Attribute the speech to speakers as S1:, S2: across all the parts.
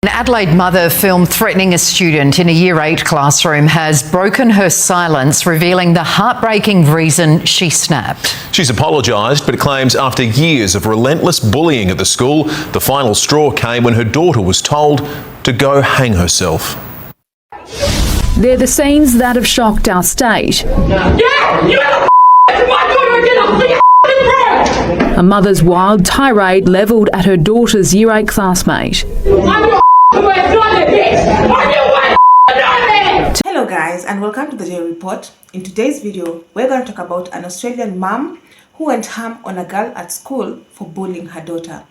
S1: An Adelaide mother filmed threatening a student in a Year 8 classroom has broken her silence, revealing the heartbreaking reason she snapped.
S2: She's apologised, but claims after years of relentless bullying at the school, the final straw came when her daughter was told to go hang herself.
S3: They're the scenes that have shocked our state. A mother's wild tirade levelled at her daughter's Year 8 classmate.
S4: Hello guys, and welcome to the Daily Report. In today's video, we're going to talk about an Australian mum who went ham on a girl at school for bullying her daughter.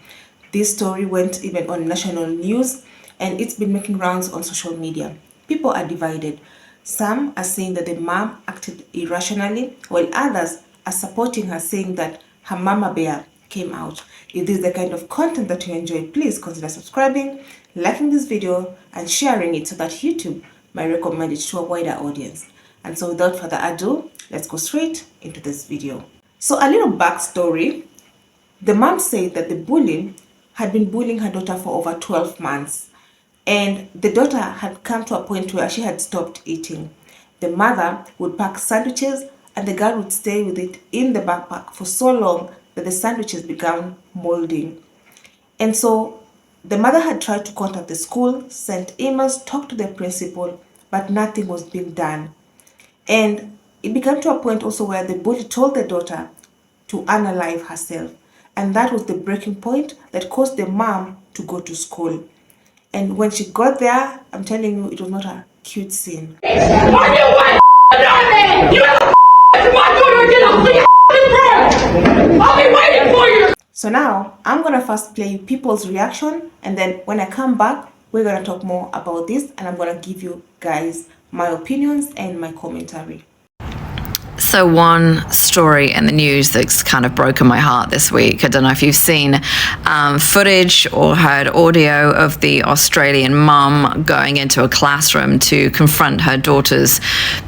S4: This story went even on national news and it's been making rounds on social media. People are divided. Some are saying that the mum acted irrationally, while others are supporting her, saying that her mama bear came out. If this is the kind of content that you enjoy, please consider subscribing, liking this video and sharing it so that YouTube might recommend it to a wider audience. And so without further ado, let's go straight into this video. So a little backstory. The mom said that the bully had been bullying her daughter for over 12 months. And the daughter had come to a point where she had stopped eating. The mother would pack sandwiches and the girl would stay with it in the backpack for so long that the sandwiches began molding. And so the mother had tried to contact the school, sent emails, talked to the principal, but nothing was being done. And it began to a point also where the bully told the daughter to unalive herself. And that was the breaking point that caused the mom to go to school. And when she got there, I'm telling you, it was not a cute scene.
S5: I'll be waiting for you!
S4: So now, I'm going to first play you people's reaction, and then when I come back, we're going to talk more about this, and I'm going to give you guys my opinions and my commentary.
S6: So one story in the news that's kind of broken my heart this week. I don't know if you've seen footage or heard audio of the Australian mum going into a classroom to confront her daughter's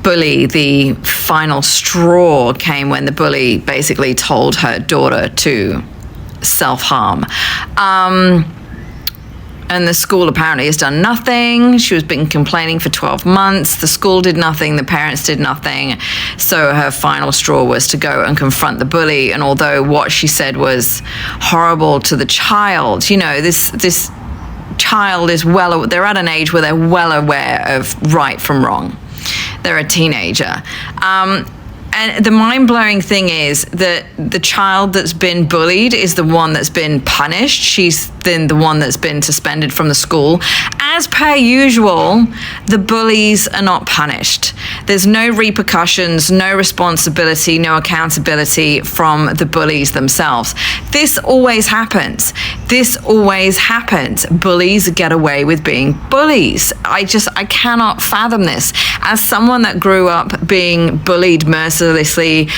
S6: bully. The final straw came when the bully basically told her daughter to self-harm. And the school apparently has done nothing. She was been complaining for 12 months. The school did nothing. The parents did nothing. So her final straw was to go and confront the bully. And although what she said was horrible to the child, you know, this child is they're at an age where they're well aware of right from wrong. They're a teenager. And the mind-blowing thing is that the child that's been bullied is the one that's been punished. She's then the one that's been suspended from the school. As per usual, the bullies are not punished. There's no repercussions, no responsibility, no accountability from the bullies themselves. This always happens. This always happens. Bullies get away with being bullies. I cannot fathom this. As someone that grew up being bullied mercilessly,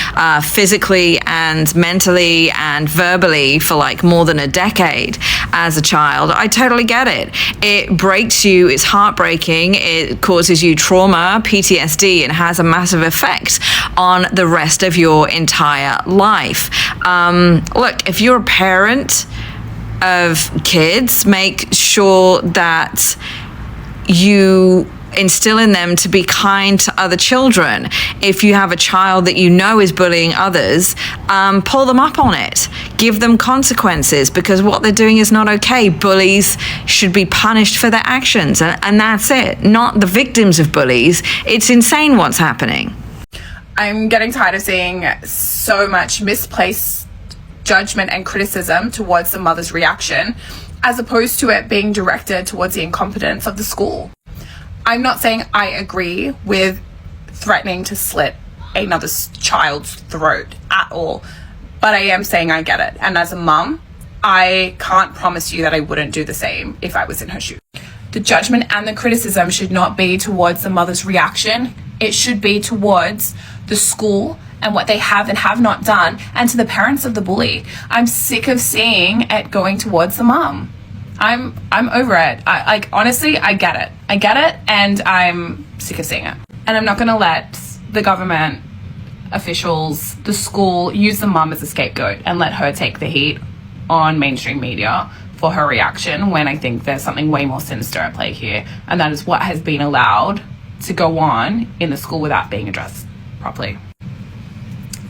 S6: physically and mentally and verbally for like more than a decade as a child, I totally get it. It breaks you, it's heartbreaking, it causes you trauma, PTSD, and has a massive effect on the rest of your entire life. Look, if you're a parent of kids, make sure that you instill in them to be kind to other children. If you have a child that you know is bullying others, pull them up on it. Give them consequences, because what they're doing is not okay. Bullies should be punished for their actions, and that's it. Not the victims of bullies. It's insane what's happening.
S5: I'm getting tired of seeing so much misplaced judgment and criticism towards the mother's reaction, as opposed to it being directed towards the incompetence of the school. I'm not saying I agree with threatening to slit another child's throat at all, but I am saying I get it. And as a mum, I can't promise you that I wouldn't do the same if I was in her shoes. The judgment and the criticism should not be towards the mother's reaction. It should be towards the school and what they have and have not done, and to the parents of the bully. I'm sick of seeing it going towards the mum. I'm over it. Honestly, I get it, and I'm sick of seeing it. And I'm not going to let the government officials, the school, use the mum as a scapegoat and let her take the heat on mainstream media for her reaction, when I think there's something way more sinister at play here, and that is what has been allowed to go on in the school without being addressed properly.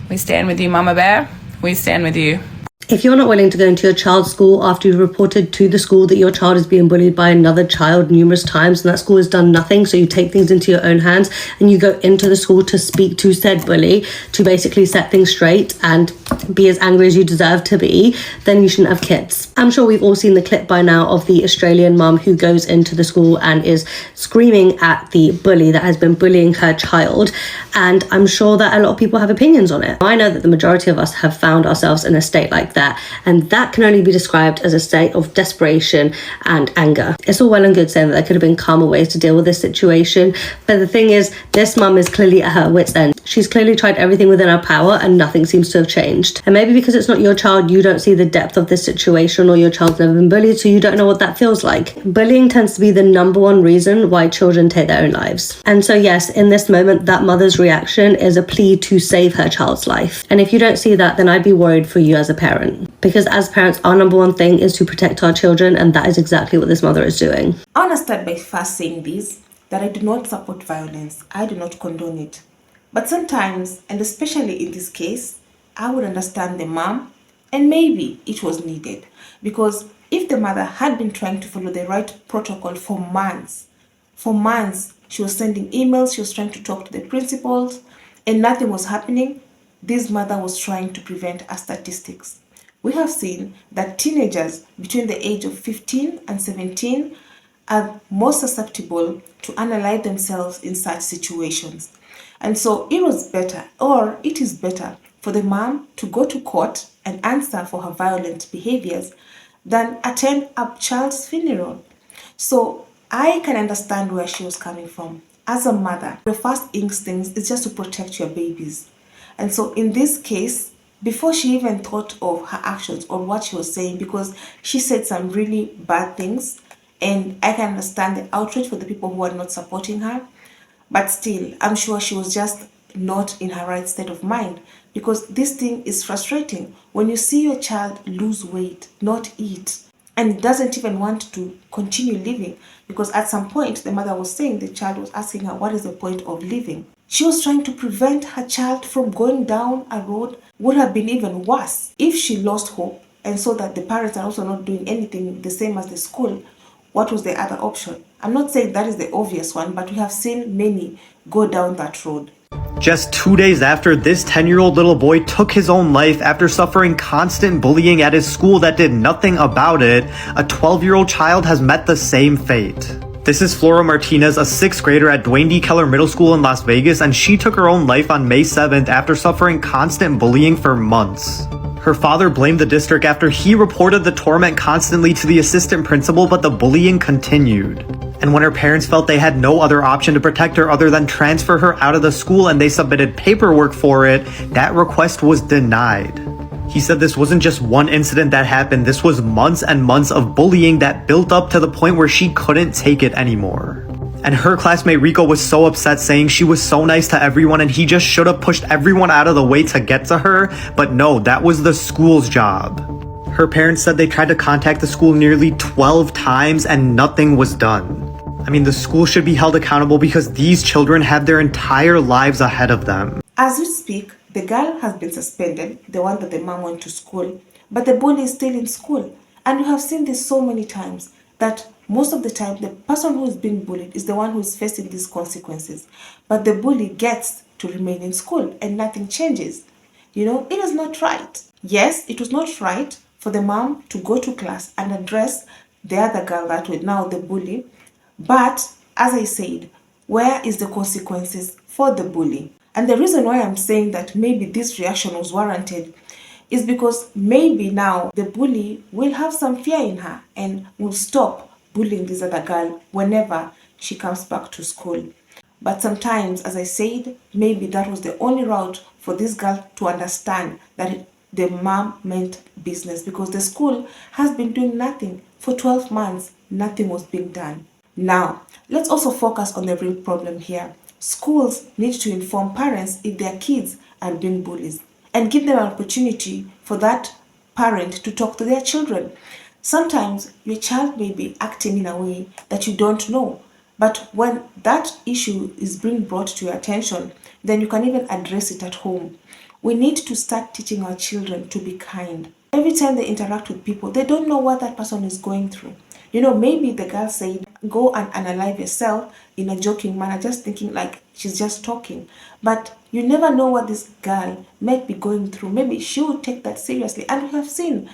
S5: We stand with you, Mama Bear. We stand with you.
S7: If you're not willing to go into your child's school after you've reported to the school that your child is being bullied by another child numerous times and that school has done nothing, so you take things into your own hands and you go into the school to speak to said bully to basically set things straight and be as angry as you deserve to be, then you shouldn't have kids. I'm sure we've all seen the clip by now of the Australian mum who goes into the school and is screaming at the bully that has been bullying her child, and I'm sure that a lot of people have opinions on it. I know that the majority of us have found ourselves in a state like that, and that can only be described as a state of desperation and anger. It's all well and good saying that there could have been calmer ways to deal with this situation, but the thing is, this mum is clearly at her wit's end. She's clearly tried everything within her power and nothing seems to have changed. And maybe because it's not your child, you don't see the depth of this situation, or your child's never been bullied, so you don't know what that feels like. Bullying tends to be the number one reason why children take their own lives. And so yes, in this moment, that mother's reaction is a plea to save her child's life. And if you don't see that, then I'd be worried for you as a parent. Because as parents, our number one thing is to protect our children, and that is exactly what this mother is doing.
S4: I want to start by first saying this, that I do not support violence. I do not condone it. But sometimes, and especially in this case, I would understand the mom, and maybe it was needed. Because if the mother had been trying to follow the right protocol for months, she was sending emails, she was trying to talk to the principals, and nothing was happening, this mother was trying to prevent her statistics. We have seen that teenagers between the age of 15 and 17 are more susceptible to analyze themselves in such situations. And so it was better, or it is better, for the mom to go to court and answer for her violent behaviors than attend a child's funeral. So I can understand where she was coming from. As a mother, the first instinct is just to protect your babies. And so in this case, before she even thought of her actions or what she was saying, because she said some really bad things, and I can understand the outrage for the people who are not supporting her, but still, I'm sure she was just not in her right state of mind, because this thing is frustrating. When you see your child lose weight, not eat, and doesn't even want to continue living, because at some point the mother was saying, the child was asking her, what is the point of living? She was trying to prevent her child from going down a road. Would have been even worse if she lost hope and saw that the parents are also not doing anything the same as the school. What was the other option? I'm not saying that is the obvious one, but we have seen many go down that road.
S8: Just 2 days after, this 10-year-old little boy took his own life after suffering constant bullying at his school that did nothing about it, a 12-year-old child has met the same fate. This is Flora Martinez, a 6th grader at Dwayne D. Keller Middle School in Las Vegas, and she took her own life on May 7th after suffering constant bullying for months. Her father blamed the district after he reported the torment constantly to the assistant principal, but the bullying continued. And when her parents felt they had no other option to protect her other than transfer her out of the school and they submitted paperwork for it, that request was denied. He said this wasn't just one incident that happened, this was months and months of bullying that built up to the point where she couldn't take it anymore. And her classmate Rico was so upset, saying she was so nice to everyone and he just should have pushed everyone out of the way to get to her, but no, that was the school's job. Her parents said they tried to contact the school nearly 12 times and nothing was done. I mean, the school should be held accountable because these children have their entire lives ahead of them.
S4: As we speak, the girl has been suspended, the one that the mom went to school, but the bully is still in school. And we have seen this so many times, that most of the time the person who is being bullied is the one who is facing these consequences. But the bully gets to remain in school and nothing changes. You know, it is not right. Yes, it was not right for the mom to go to class and address the other girl that was now the bully. But as I said, where is the consequences for the bully? And the reason why I'm saying that maybe this reaction was warranted is because maybe now the bully will have some fear in her and will stop bullying this other girl whenever she comes back to school. But sometimes, as I said, maybe that was the only route for this girl to understand that the mom meant business, because the school has been doing nothing. For 12 months, nothing was being done. Now, let's also focus on the real problem here. Schools need to inform parents if their kids are being bullied and give them an opportunity for that parent to talk to their children. Sometimes your child may be acting in a way that you don't know, but when that issue is being brought to your attention, then you can even address it at home. We need to start teaching our children to be kind. Every time they interact with people, they don't know what that person is going through. Maybe the girl said, go and analyze yourself in a joking manner, just thinking like she's just talking. But you never know what this girl might be going through. Maybe she will take that seriously. And we have seen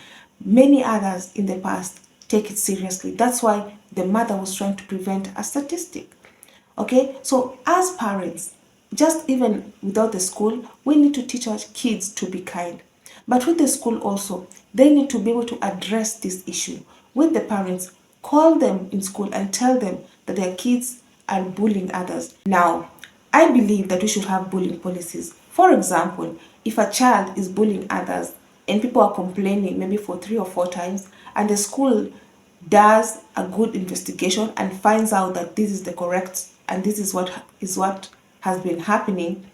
S4: many others in the past take it seriously. That's why the mother was trying to prevent a statistic. Okay, so as parents, just even without the school, we need to teach our kids to be kind. But with the school also, they need to be able to address this issue. With the parents, call them in school and tell them that their kids are bullying others. Now, I believe that we should have bullying policies. For example, if a child is bullying others and people are complaining maybe for 3 or 4 times, and the school does a good investigation and finds out that this is the correct and this is what has been happening,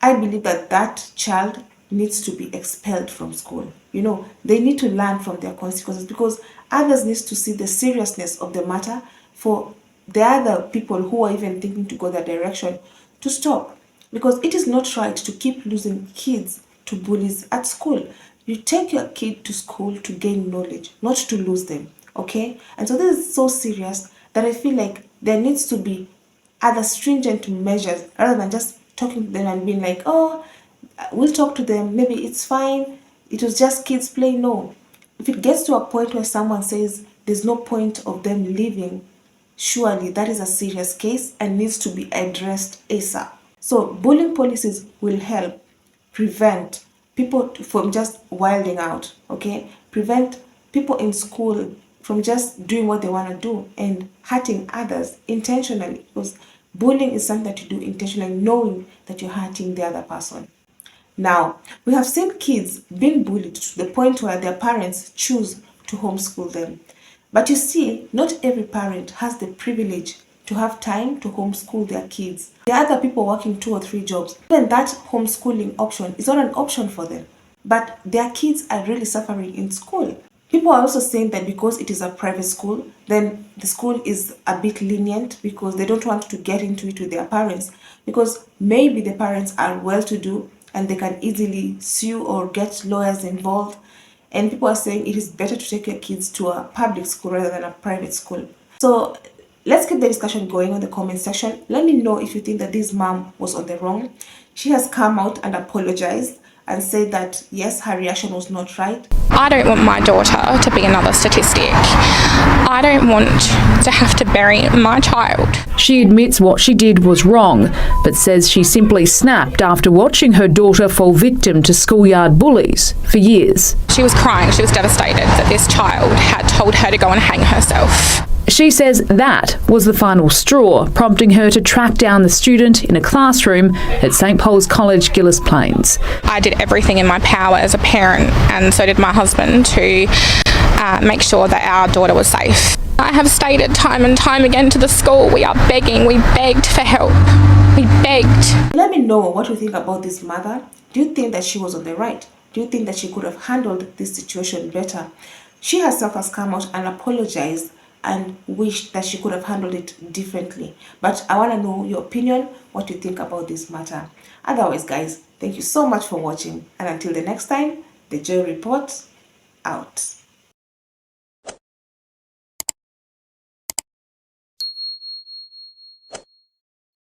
S4: I believe that that child needs to be expelled from school. They need to learn from their consequences, because others need to see the seriousness of the matter for the other people who are even thinking to go that direction to stop. Because it is not right to keep losing kids to bullies at school. You take your kid to school to gain knowledge, not to lose them. Okay? And so this is so serious that I feel like there needs to be other stringent measures rather than just talking to them and being like, oh, we'll talk to them, maybe it's fine, it was just kids playing. No. If it gets to a point where someone says there's no point of them leaving, surely that is a serious case and needs to be addressed ASAP. So bullying policies will help prevent people from just wilding out, okay? Prevent people in school from just doing what they want to do and hurting others intentionally, because bullying is something that you do intentionally, knowing that you're hurting the other person. Now, we have seen kids being bullied to the point where their parents choose to homeschool them. But you see, not every parent has the privilege to have time to homeschool their kids. There are other people working 2 or 3 jobs. Even that homeschooling option is not an option for them. But their kids are really suffering in school. People are also saying that because it is a private school, then the school is a bit lenient because they don't want to get into it with their parents, because maybe the parents are well-to-do and they can easily sue or get lawyers involved. And people are saying it is better to take your kids to a public school rather than a private school. So let's keep the discussion going on the comment section. Let me know if you think that this mom was on the wrong. She has come out and apologized and said that yes, her reaction was not right.
S5: I don't want my daughter to be another statistic. I don't want to have to bury my child.
S3: She admits what she did was wrong, but says she simply snapped after watching her daughter fall victim to schoolyard bullies for years.
S5: She was crying. She was devastated that this child had told her to go and hang herself.
S3: She says that was the final straw, prompting her to track down the student in a classroom at St Paul's College, Gillis Plains.
S5: I did everything in my power as a parent, and so did my husband, to make sure that our daughter was safe. I have stated time and time again to the school, we are begging, we begged for help. We begged.
S4: Let me know what you think about this mother. Do you think that she was on the right? Do you think that she could have handled this situation better? She herself has come out and apologized and wished that she could have handled it differently. But I want to know your opinion, what you think about this matter. Otherwise, guys, thank you so much for watching. And until the next time, the Joy Report out.